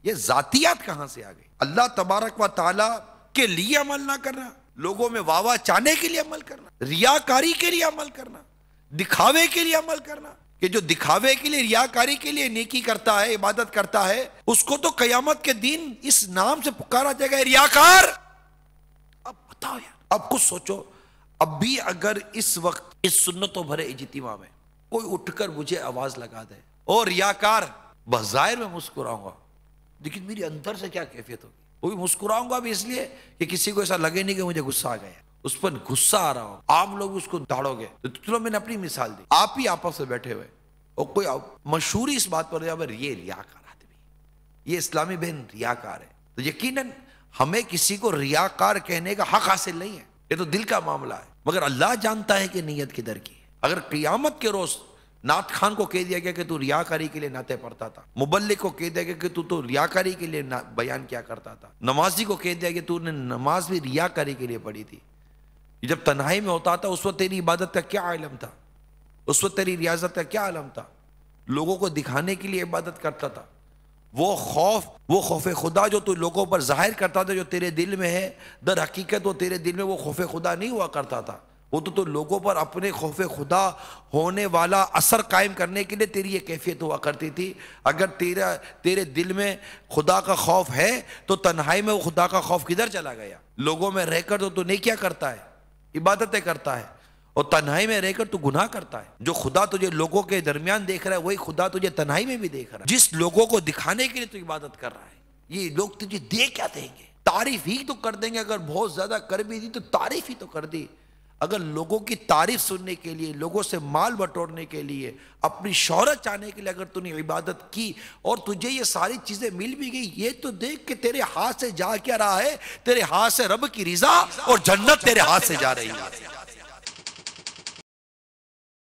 یہ ذاتیات کہاں سے آ گئی؟ اللہ تبارک و تعالیٰ کے لیے عمل نہ کرنا، لوگوں میں واہ واہ چاہنے کے لیے عمل کرنا، ریاکاری کے لیے عمل کرنا، دکھاوے کے لیے عمل کرنا، کہ جو دکھاوے کے لیے ریاکاری کے لیے نیکی کرتا ہے، عبادت کرتا ہے، اس کو تو قیامت کے دن اس نام سے پکارا جائے گا، ریاکار۔ اب بتاؤ یار، اب کچھ سوچو، اب بھی اگر اس وقت اس سنتوں بھرے اجتماع میں کوئی اٹھ کر مجھے آواز لگا دے اور ریاکار، بظاہر میں مسکراؤں گا لیکن میری اندر سے کیا کیفیت ہوگی؟ وہ بھی مسکراؤں گا بھی اس لیے کہ کسی کو ایسا لگے نہیں کہ مجھے غصہ آ گیا، اس پر غصہ آ رہا ہو، آپ لوگ اس کو داڑو گے۔ تو چلو میں نے اپنی مثال دی، آپ ہی آپس سے بیٹھے ہوئے اور کوئی مشہوری اس بات پر یہ ریاکار آدمی، یہ اسلامی بہن ریاکار ہے، تو یقیناً ہمیں کسی کو ریاکار کہنے کا حق حاصل نہیں ہے، یہ تو دل کا معاملہ ہے، مگر اللہ جانتا ہے کہ نیت کدھر کی ہے۔ اگر قیامت کے روز نعت خان کو کہہ دیا گیا کہ تو ریاکاری کے لیے نعتیں پڑھتا تھا، مبلغ کو کہہ دیا گیا کہ تو ریاکاری کے لیے بیان کیا کرتا تھا، نمازی کو کہہ دیا کہ تو نے نماز بھی ریاکاری کے لیے پڑھی تھی، جب تنہائی میں ہوتا تھا اس وقت تیری عبادت کا کیا علم تھا، اس وقت تیری ریاضت کا کیا علم تھا، لوگوں کو دکھانے کے لیے عبادت کرتا تھا، وہ خوف خدا جو تو لوگوں پر ظاہر کرتا تھا جو تیرے دل میں ہے، در حقیقت وہ تیرے دل میں وہ خوف خدا نہیں ہوا کرتا تھا، وہ تو لوگوں پر اپنے خوف خدا ہونے والا اثر قائم کرنے کے لیے تیری یہ کیفیت ہوا کرتی تھی۔ اگر تیرے دل میں خدا کا خوف ہے تو تنہائی میں وہ خدا کا خوف کدھر چلا گیا؟ لوگوں میں رہ کر تو نیکیاں کرتا ہے، عبادتیں کرتا ہے، اور تنہائی میں رہ کر تو گناہ کرتا ہے۔ جو خدا تجھے لوگوں کے درمیان دیکھ رہا ہے وہی خدا تجھے تنہائی میں بھی دیکھ رہا ہے۔ جس لوگوں کو دکھانے کے لیے تو عبادت کر رہا ہے، یہ لوگ تجھے دے کیا دیں گے؟ تعریف ہی تو کر دیں گے، اگر بہت زیادہ کر بھی دی تو تعریف ہی تو کر دی۔ اگر لوگوں کی تعریف سننے کے لیے، لوگوں سے مال بٹورنے کے لیے، اپنی شہرت چاہنے کے لیے اگر تو نے عبادت کی اور تجھے یہ ساری چیزیں مل بھی گئی، یہ تو دیکھ کہ تیرے ہاتھ سے جا کیا رہا ہے، تیرے ہاتھ سے رب کی رضا اور جنت تیرے ہاتھ سے جا رہی ہے۔